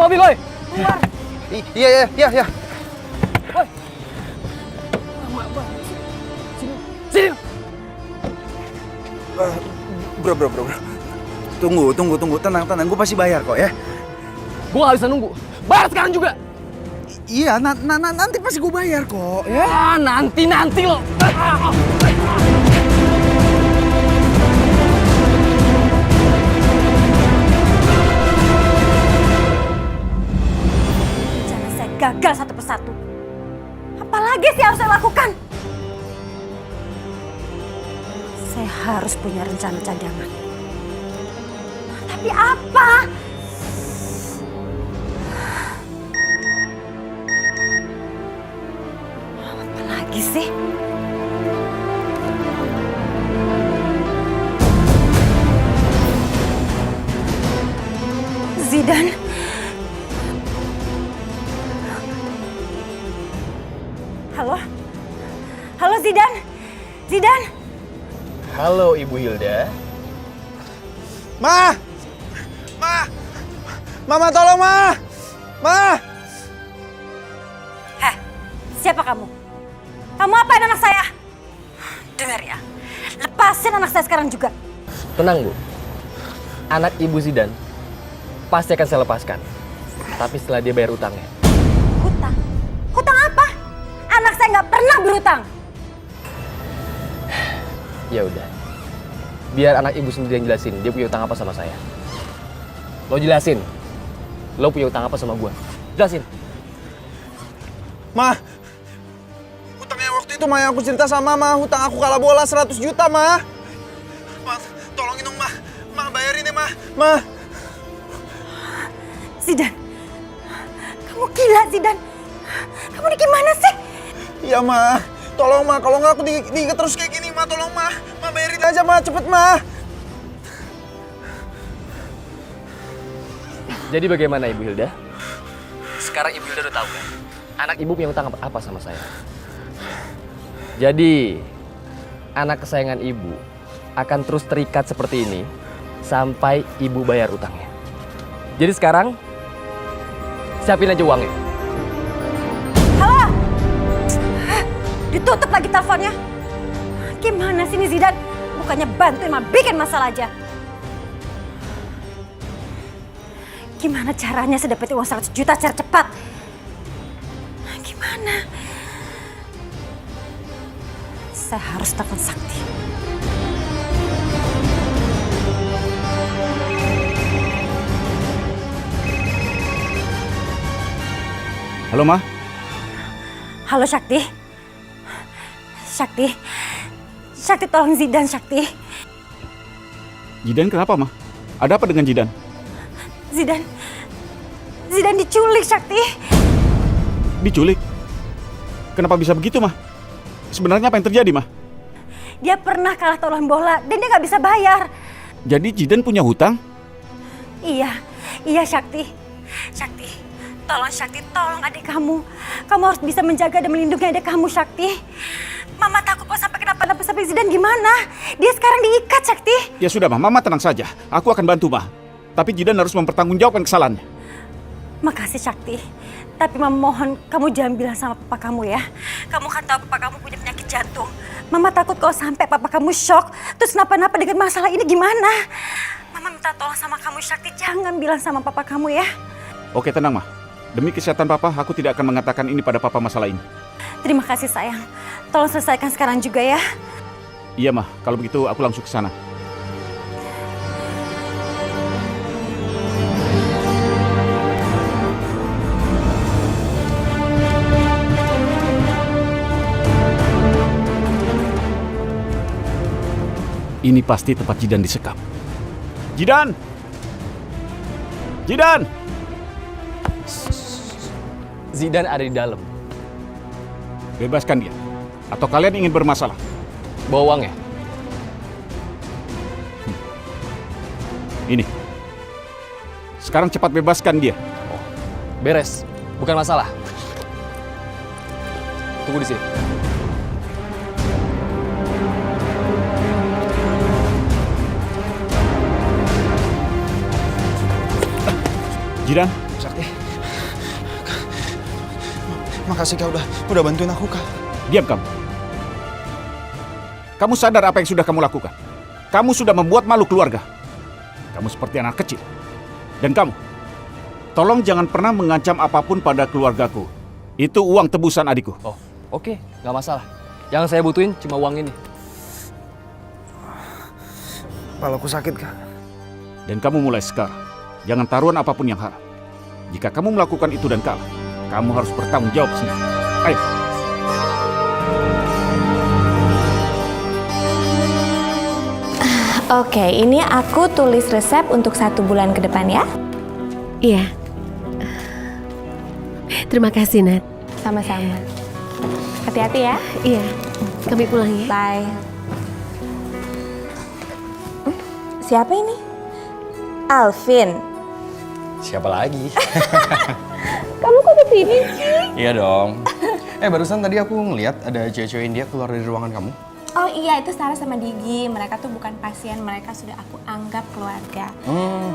mobil, woi. Keluar. Iya. Woi. Sini. Bro. Tunggu. Tenang. Gue pasti bayar kok ya. Gua nggak bisa nunggu. Bayar sekarang juga. Iya, nanti pasti gue bayar kok ya. Ah, nanti lo. Rencana saya gagal satu persatu. Apalagi sih harus saya lakukan? Saya harus punya rencana cadangan. Tapi apa? Apa lagi sih? Zidan. Halo Zidan. Halo Ibu Hilda. Mama tolong Ma. Siapa kamu? Kamu apain anak saya? Dengar ya, lepasin anak saya sekarang juga. Tenang, Bu. Anak Ibu Zidan pasti akan saya lepaskan. Tapi setelah dia bayar utangnya. Hutang? Hutang apa? Anak saya nggak pernah berhutang. Ya udah. Biar anak Ibu sendiri yang jelasin dia punya utang apa sama saya. Lo jelasin. Lo punya utang apa sama gua? Jelasin. Ma, hutangnya waktu itu Ma yang aku cerita sama Ma, hutang aku kalah bola 100 juta Ma. Ma, tolongin dong Ma. Ma, bayarin ya Ma. Zidan, kamu gila Zidan. Kamu ini gimana sih? Iya Ma, tolong Ma, kalau nggak aku diikat terus kayak gini Ma, tolong Ma. Ma, bayarin aja Ma, cepet Ma. Jadi bagaimana Ibu Hilda? Sekarang Ibu Hilda udah tahu kan? Anak Ibu punya utang apa sama saya. Jadi, anak kesayangan Ibu akan terus terikat seperti ini sampai Ibu bayar utangnya. Jadi sekarang, siapin aja uangnya. Halo? Ditutup lagi teleponnya. Gimana sih ini Zidan? Bukannya bantuin malah bikin masalah aja. Gimana caranya saya dapetin uang 100 juta secara cepat? Gimana? Saya harus telepon Sakti. Halo Ma. Halo Sakti. Sakti tolong Zidan Sakti. Zidan kenapa, Ma? Ada apa dengan Zidan? Zidan diculik Sakti. Diculik? Kenapa bisa begitu, Ma? Sebenarnya apa yang terjadi, Ma? Dia pernah kalah taruhan bola dan dia nggak bisa bayar. Jadi Zidan punya hutang? Iya Sakti. Tolong adik kamu. Kamu harus bisa menjaga dan melindungi adik kamu, Sakti. Mama takut kok sampai kenapa-napa sampai Zidan gimana? Dia sekarang diikat, Sakti. Ya sudah, Ma. Mama tenang saja. Aku akan bantu, Ma. Tapi Zidan harus mempertanggungjawabkan kesalahannya. Makasih, Sakti. Tapi Mama mohon kamu jangan bilang sama papa kamu ya. Kamu kan tahu papa kamu punya penyakit jantung. Mama takut kalau sampai papa kamu shock, terus kenapa-napa dengan masalah ini gimana? Mama minta tolong sama kamu, Sakti. Jangan bilang sama papa kamu ya. Oke, tenang, Ma. Demi kesehatan Papa, aku tidak akan mengatakan ini pada Papa masalah ini. Terima kasih, sayang. Tolong selesaikan sekarang juga ya. Iya, Ma. Kalau begitu aku langsung ke sana. Ini pasti tempat Zidan disekap. Zidan! Zidan ada di dalam. Bebaskan dia. Atau kalian ingin bermasalah? Bawa uangnya. Ini. Sekarang cepat bebaskan dia. Oh, beres. Bukan masalah. Tunggu di sini. Zidan, Sakti. Makasih kak udah bantuin aku kak. Diam kamu. Kamu sadar apa yang sudah kamu lakukan? Kamu sudah membuat malu keluarga. Kamu seperti anak kecil. Dan kamu, tolong jangan pernah mengancam apapun pada keluargaku. Itu uang tebusan adikku. Oh, oke, nggak masalah. Yang saya butuhin cuma uang ini. Kepalaku sakit kak. Dan kamu mulai sekarang, jangan taruhan apapun yang haram. Jika kamu melakukan itu dan kalah, kamu harus bertanggung jawab sendiri. Ayo. Oke, ini aku tulis resep untuk 1 bulan ke depan ya. Iya. Terima kasih, Nat. Sama-sama. Hati-hati ya. Iya. Kami pulang ya. Bye. Siapa ini? Alvin. Siapa lagi? Kamu kok kesini sih? Iya dong. Barusan tadi aku ngeliat ada cewek-cewek India keluar dari ruangan kamu. Oh iya, itu Sarah sama Digi. Mereka tuh bukan pasien, mereka sudah aku anggap keluarga.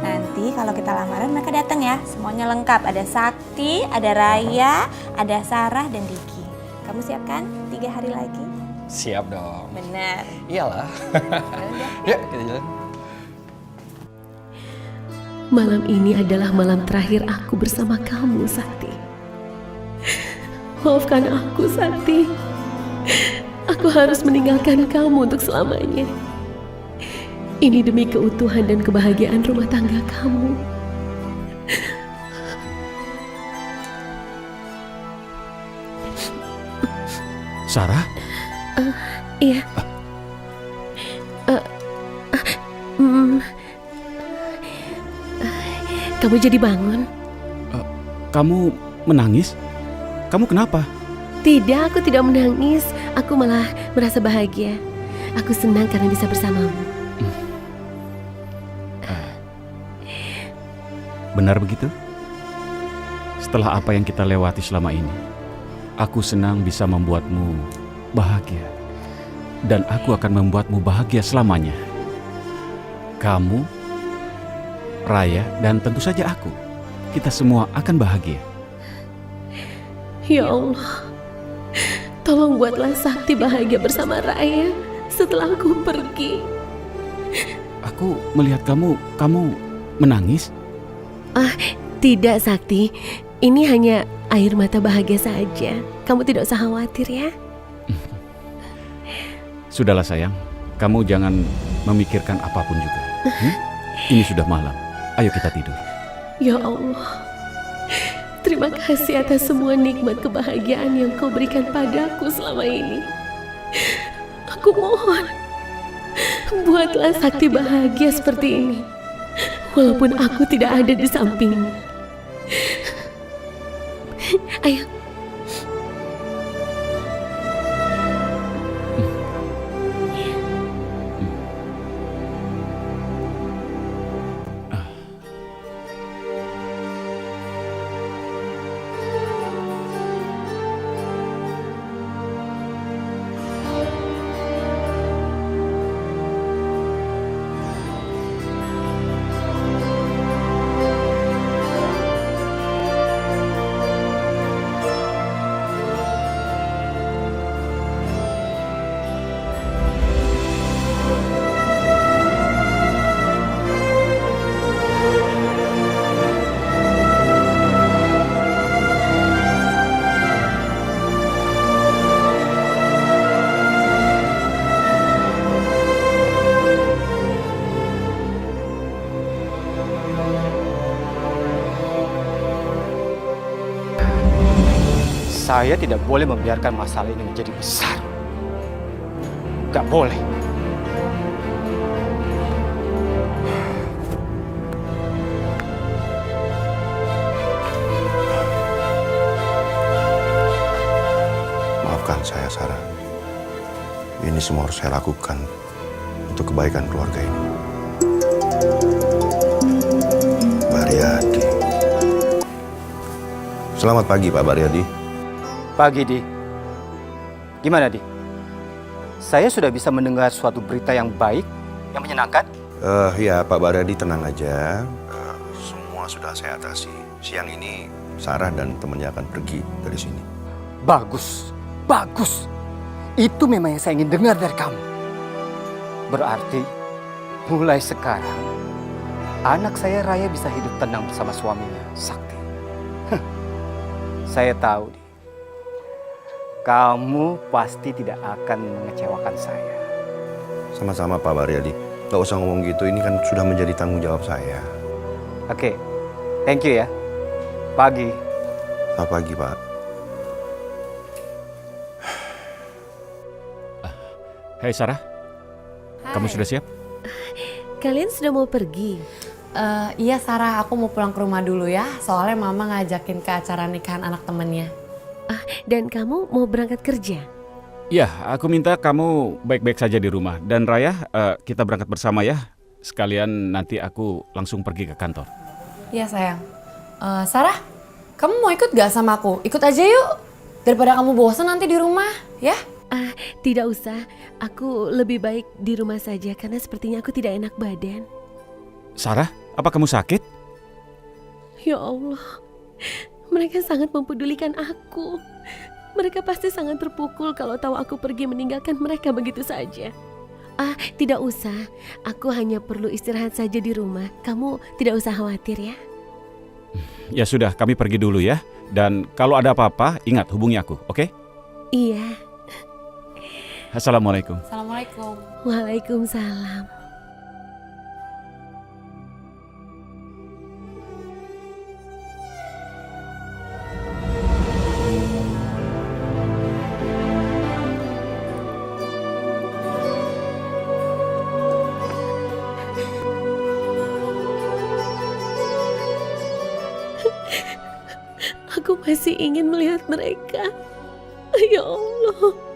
Nanti kalau kita lamaran mereka datang ya. Semuanya lengkap. Ada Sakti, ada Raya, ada Sarah dan Digi. Kamu siap kan? 3 hari lagi. Siap dong. Benar. Iyalah. Yuk, kita jalan. Malam ini adalah malam terakhir aku bersama kamu, Sakti. Maafkan aku, Sakti. Aku harus meninggalkan kamu untuk selamanya. Ini demi keutuhan dan kebahagiaan rumah tangga kamu. Sarah? Iya. Kamu jadi bangun? Kamu menangis? Kamu kenapa? Tidak, aku tidak menangis. Aku malah merasa bahagia. Aku senang karena bisa bersamamu. Benar begitu? Setelah apa yang kita lewati selama ini, aku senang bisa membuatmu bahagia. Dan aku akan membuatmu bahagia selamanya. Kamu, Raya, dan tentu saja aku. Kita semua akan bahagia. Ya Allah, tolong buatlah Sakti bahagia bersama Raya setelah aku pergi. Aku melihat kamu menangis. Tidak, Sakti. Ini hanya air mata bahagia saja. Kamu tidak usah khawatir ya. Sudahlah sayang, kamu jangan memikirkan apapun juga. Ini sudah malam, ayo kita tidur. Ya Allah, terima kasih atas semua nikmat kebahagiaan yang kau berikan padaku selama ini. Aku mohon, buatlah Sakti bahagia seperti ini, walaupun aku tidak ada di sampingnya. Ayo. Saya tidak boleh membiarkan masalah ini menjadi besar. Gak boleh. Maafkan saya, Sarah. Ini semua harus saya lakukan untuk kebaikan keluarga ini. Baryadi. Selamat pagi, Pak Baryadi. Pagi, Di. Gimana, Di? Saya sudah bisa mendengar suatu berita yang baik, yang menyenangkan. Ya, Pak Baryadi tenang aja. Semua sudah saya atasi. Siang ini Sarah dan temannya akan pergi dari sini. Bagus, bagus. Itu memang yang saya ingin dengar dari kamu. Berarti mulai sekarang anak saya Raya bisa hidup tenang bersama suaminya, Sakti. Saya tahu, Di. Kamu pasti tidak akan mengecewakan saya. Sama-sama Pak Baryadi. Gak usah ngomong gitu, ini kan sudah menjadi tanggung jawab saya. Oke, thank you ya. Pagi. Selamat pagi, Pak. Hai Sarah, kamu sudah siap? Kalian sudah mau pergi? Iya Sarah, aku mau pulang ke rumah dulu ya. Soalnya mama ngajakin ke acara nikahan anak temennya. Dan kamu mau berangkat kerja? Ya, aku minta kamu baik-baik saja di rumah. Dan Raya, kita berangkat bersama ya. Sekalian nanti aku langsung pergi ke kantor. Iya sayang. Sarah, kamu mau ikut gak sama aku? Ikut aja yuk. Daripada kamu bosan nanti di rumah, ya? Tidak usah. Aku lebih baik di rumah saja karena sepertinya aku tidak enak badan. Sarah, apa kamu sakit? Ya Allah, mereka sangat mempedulikan aku. Mereka pasti sangat terpukul kalau tahu aku pergi meninggalkan mereka begitu saja. Tidak usah. Aku hanya perlu istirahat saja di rumah. Kamu tidak usah khawatir ya. Ya sudah, kami pergi dulu ya. Dan kalau ada apa-apa, ingat hubungi aku, oke? Iya. Assalamualaikum. Assalamualaikum. Waalaikumsalam. Aku masih ingin melihat mereka. Ya Allah.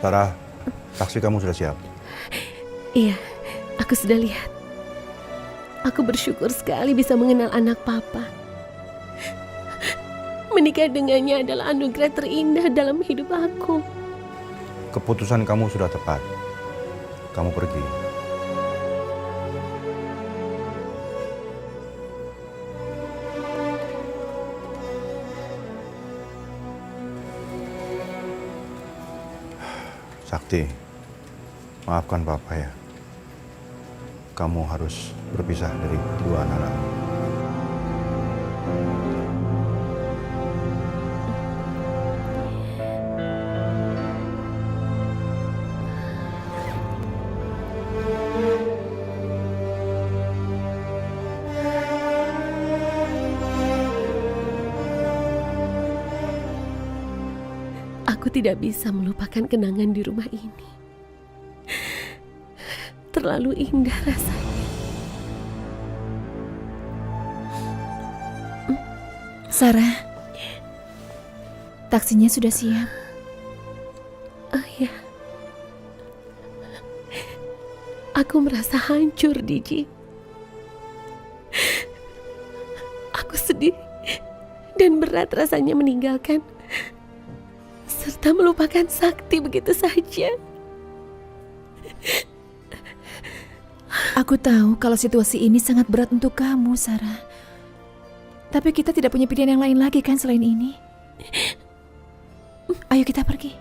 Sarah, taksi kamu sudah siap. Iya, aku sudah lihat. Aku bersyukur sekali bisa mengenal anak papa. Menikah dengannya adalah anugerah terindah dalam hidup aku. Keputusan kamu sudah tepat. Kamu pergi. Sakti, maafkan Papa ya. Kamu harus berpisah dari dua anak-anak. Aku tidak bisa melupakan kenangan di rumah ini. Terlalu indah rasanya. Sarah, taksinya sudah siap. Oh ya. Aku merasa hancur, Diji. Aku sedih dan berat rasanya meninggalkan serta melupakan Sakti begitu saja. Aku tahu kalau situasi ini sangat berat untuk kamu, Sarah. Tapi kita tidak punya pilihan yang lain lagi kan selain ini. Ayo kita pergi.